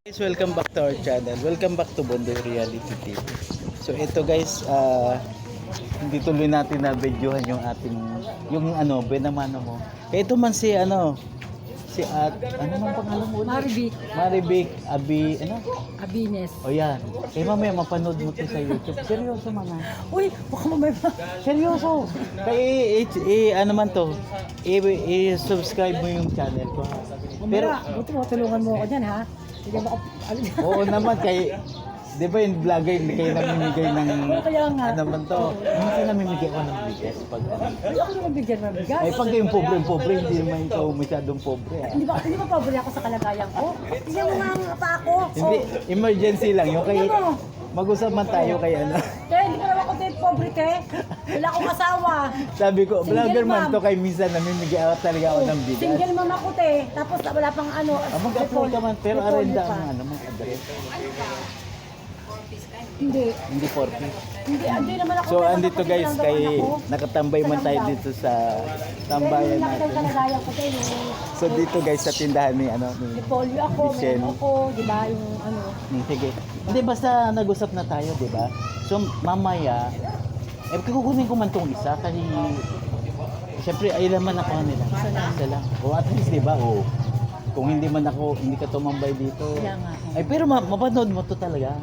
Guys, welcome back to our channel. Welcome back to Bondoy Reality TV. So ito guys, hindi tuloy natin na videohan yung ating benamano mo. Kaya ito man si ano man pangalan mo? Maribik Abines. O yan. Kaya mamaya mapanood mo to sa YouTube. Seryoso man ha. Uy, baka mamaya pa. Seryoso. Kaya i-subscribe mo yung channel ko. Pero, buti mo, tulungan mo ako dyan ha. Hindi mo ako, Oo naman, di ba yung vlogger kayo namimigay ng Kaya nga. ano man to? Minsan namimigay ko ng bigas pag Ay, ako naman bigyan ng bigas. ay pag kayong pobre, hindi naman ikaw masyadong pobre. Hindi ba pobre ako sa kalagayan ko? Tingnan mo nga ang pa ako. Hindi, emergency lang yung kay Ano? mag-usap man tayo kay ano. Hindi ka naman ako tayo pobre te. Wala akong asawa. Sabi ko, Single vlogger man mom. to kay minsan namimigay ako talaga ako ng bigas. Single mom ako te. Tapos wala pang ano. Mag-upload ka man, pero repolyo arenda pa. ang mag-address. Hindi. Hindi 40. Hindi naman ako. So te. andito Kapatid guys, lang daw kay anak ko. nakatambay man tayo dito sa tambayan Hindi nakita yung natin. kalagayan ko te. So dito guys sa tindahan ni Repolyo ako. Michelle. Meron ako. Di ba yung ano. Sige. Hindi basta nag-usap na tayo, 'di ba? So mamaya kukunin ko man tong isa kasi syempre ay naman ako nila. Isa lang. O at least 'di ba? O kung hindi ka tumambay dito. Kaya nga. Ay pero mapanood mo to talaga.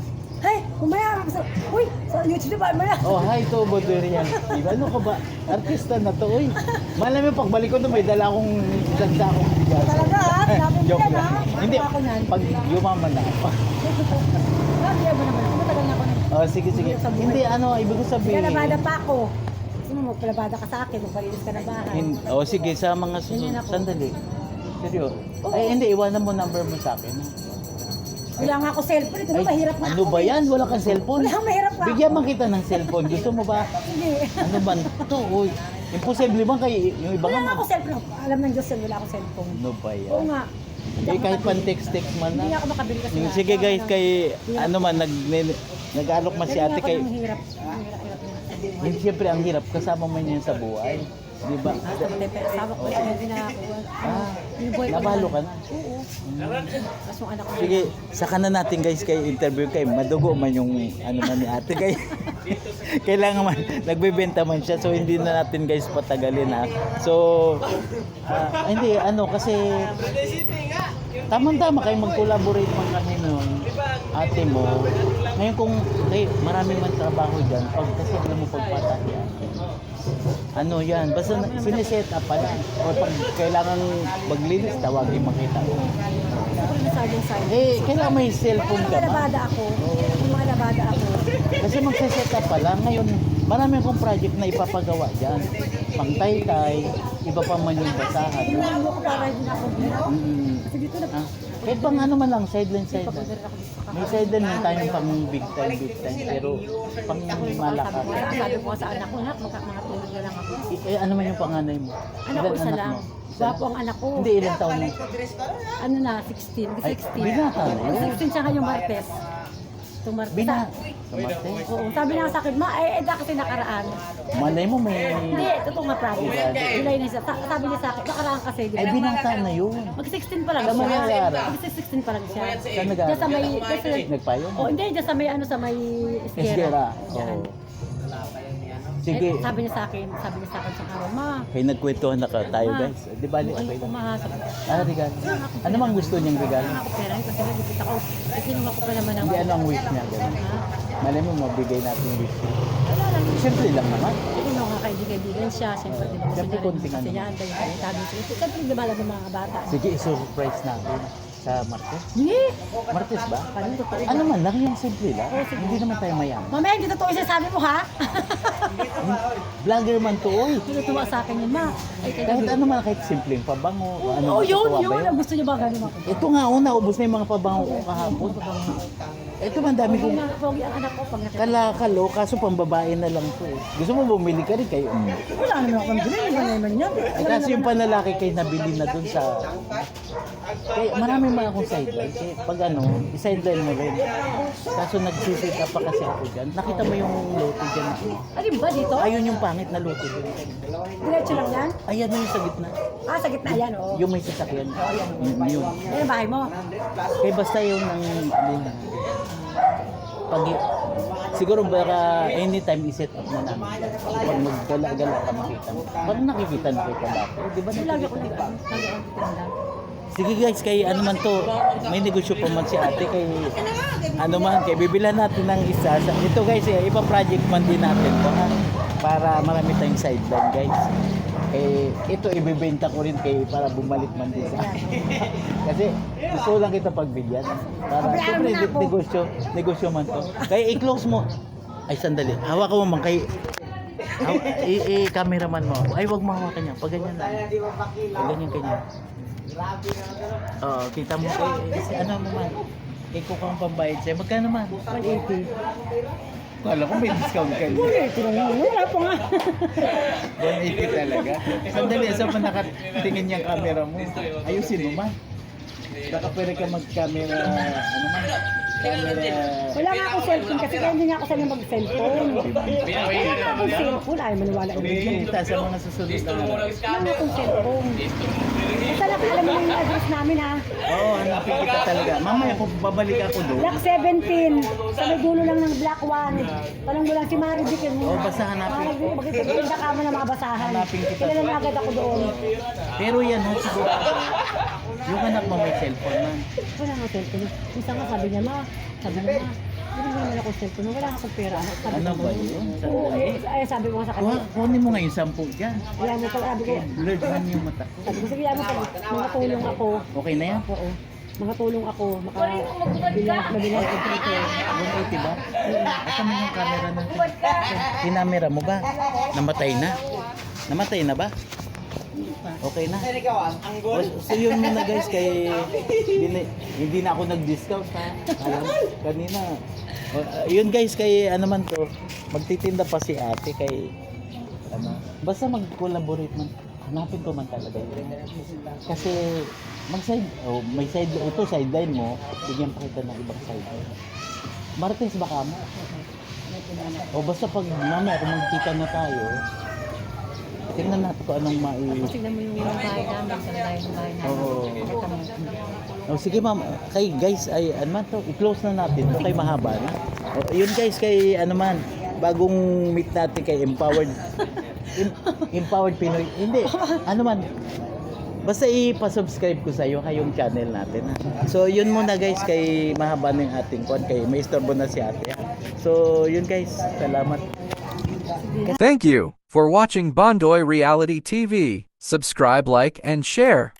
Hey, kumaya sa uy, sa YouTube ba maya? Oh, hi to Bondoy Reality. Ano ka ba? Artista na to, uy. Malam mo pagbalik ko to may dala akong ganda akong bigas. Talaga ha? Sabi mo Joke yan lang. ha? Hindi, Ako yan. pag yumaman na ako. Sabi mo naman, matagal na ako nang Oh, sige. Hindi, ibig ko sabihin. Pinalabada pa ako. Gusto mo magpalabada ka sa akin, magpalinis ka ng bahay. Oh, sige, sa mga Ganyan ako. sandali. Seryo? Oo. Ay, hindi, iwanan mo number mo sa akin. Ha? Wala nga ako cellphone, ito Ay, na mahirap na ano ako. ba yan? Wala kang cellphone? Wala, mahirap na Bigyan man kita ng cellphone. Gusto mo ba? Hindi. Ano ba ito? Uy, imposible bang kayo yung iba Wala nga? nga ako cellphone. Alam ng Diyos yun, wala ako cellphone. Ano ba yan? Oo nga. Eh, kahit pan text man Hindi na. ako makabili kasi. Sige guys, nag-alok man si ate kay. Hirap. Hindi, siyempre ang hirap kasama man yan sa buhay. Di ba? Sabi ko, ano ginagawa? Yung boy ko Nabalo ka naman. na. Oo. Tapos yung anak ko. Sige, saka na natin guys kay interview kay madugo man yung man ni ate kay. Kailangan man nagbebenta man siya so hindi na natin guys patagalin ha. So hindi kasi tama-tama kayo mag-collaborate man kami noon ate mo. Ngayon kung marami man trabaho diyan kasi alam mo pagpata yan. Yan, basta sineset up pa lang. O pag kailangan maglinis, tawagin makita mo. Kailangan may cellphone ka ba? Labada ako. Mga labada ako. Kasi magsiset up pa lang. Ngayon, marami akong project na ipapagawa dyan. Pang taytay, iba pa man yung basahan. Ano ko para din ako. Kasi dito na. Kahit pang man lang, sideline. May sideline lang tayo pang big time. Pero pang malakas. Sabi ko sa anak ko, mga tulog na lang ako. Ano man yung panganay mo? Anak ko isa Ilan lang. mo? Gwapo ang anak ko. Hindi, ilang taon mo? Ano na, 16. Ay, 16. binata na yun. 16 siya ngayong Martes. Itong Martes. Sa Martes? Oo, sabi niya sa akin, edad kasi nakaraan. Malay mo may... Hindi, totoo nga promise. July na siya. Sabi niya sa akin, nakaraan kasi. Di Ay, ba? binata na yun. Mag-16 pa lang Saan mo nag-aaral? Mag-16 pa lang siya. Saan Diyan sa may... nag-aaral? Nagpayo? Oh, hindi, diyan sa may sa may Esguera. Esguera. Oo. Sige. Sabi niya sa akin sa araw, ma. Kaya nagkwentuhan na tayo guys. Di ba? Ano ko mahasap. Regalo. Ano mang gusto niyang regalo? Ako pera kasi nagipit ako. Kinuha ko pa naman ng... Hindi ano ang wish niya. Ganun. Malay mo mabigay natin yung wish niya. Wala lang. Siyempre lang naman. Kinuha nga kaibigan siya. Siyempre, di ba? Siyempre, konting ano. Kasi yan, dahil sabi siya. Siyempre, di ba lang ng mga bata. Sige, surprise natin sa Martes. Hindi. Martes ba? Paano totoo? Ano man lang yung simple lang. Hindi naman tayo mayaman. Mamaya, hindi totoo yung sabi mo, ha? Vlogger man to, oy. Tutuwa sa akin yun, ma. Ay, Kahit ano man, kahit simpleng pabango. Ano, Oh, yun. matutuwa ba Ang gusto niyo ba ganun ako? Ito nga, ubos na yung mga pabango ko kahapon. Ito man dami Pogi kong na, pogi ang anak ko pag nakita. kalakalo, kaso pambabae na lang to eh. Gusto mo bumili ka rin kayo? Wala naman akong bilhin, wala naman yan. Ay, kasi yung panlalaki kayo nabili na dun sa... Kaya marami mga akong sideline. Kaya pag ano, sideline mo rin. Kaso nagsisit pa kasi ako dyan. Nakita mo yung lote dyan. Alin ba dito? Ayun yung pangit na lote dyan. Diretso lang yan? Ayan yung sa gitna. Ah, sa gitna yan, oo. Yung may sasakyan. Yun. Yan ang bahay mo. Kaya basta yung ng... Pag, siguro baka anytime i-set up na namin. Pag maggala-gala ka makita mo. Parang nakikita na kayo dati. Di ba? Lagi ako nag-ano. Sige guys, kay ano man to, may negosyo pa man si ate kay ano man, kay bibilan natin ng isa. Ito guys, iba project man din natin to ha, para marami tayong sideline guys. Ito ibebenta ko rin kay para bumalik man din sa akin. Kasi gusto lang kita pagbigyan. Para siyempre negosyo man to. Kaya i-close mo. Ay sandali, hawakan mo man kay cameraman mo. Ay wag mo hawakan niya. Pag ganyan lang. Pag ganyan. Oh, kita mo si ano mo man. Ikaw kang pambayad sa'yo. Magkano man? 180. Wala ko may discount kayo. 180 lang yun. Wala pa nga. 180 talaga. Sandali, saan pa nakatingin yung camera mo? Ayusin mo man. Baka pwede ka mag-camera, ano man? Camera... Wala nga akong cellphone kasi kaya hindi nga ako sanay mag-cellphone. Wala nga akong cellphone. Ayaw maniwala yung video. Kita sa mga susunod na ano. Wala nga akong cellphone. Basta lang, alam mo na yung address namin ha. Oo, hanapin kita talaga. Mamaya kung babalik ako doon. Block 17. Sa may dulo lang ng Block 1. Parang mo lang si Mari Dikin. Oo, basta hanapin. Magkikita ka mo ng mga basahan. Hanapin kita. Kilala na agad ako doon. Pero yan, ha, siguro. Yung anak mo may cellphone man. Wala nga cellphone. Minsan nga sabi niya, sabi niya, hindi naman ako cellphone. Wala nga akong pera. Sabi Ano ko, ba yun? Oo, ay sabi ko nga sa kanya. Kunin mo nga yung 10 dyan. Kaya mo pag sabi ko, Blurred man yung mata ko. sabi ko, sige, ano pag mga tulong ako. Okay na yan? Oo. Mga tulong ako, mabili ako dito. 180 ba? Asa mo yung camera natin? Kinamera mo ba? Namatay na? Namatay na ba? Okay na. So yun muna guys, kay hindi na ako nag-discount ha. Alam, kanina. Yun guys, kay ano man to, magtitinda pa si ate kay ano. Basta mag-collaborate man. Hanapin ko man talaga yun. Kasi may side ito sideline mo, bigyan pa kita ng ibang sideline. Martes baka mo. O basta pag mamaya kung magkita na tayo, tingnan natin kung anong Tingnan mo yung bahay namin, sa bahay ng bahay namin. Oo. Oh, sige ma'am, kay guys ay ano man to, i-close na natin. Ito kay mahaba na. Oh, yun guys kay ano man, bagong meet natin kay Empowered Pinoy. Hindi, ano man. Basta ipa-subscribe ko sa iyo kayong channel natin. Ha? So yun muna guys kay mahaba ng ating kon kay may istorbo na si ate. Ha? So yun guys, salamat. Thank you for watching Bondoy Reality TV. Subscribe, like, and share.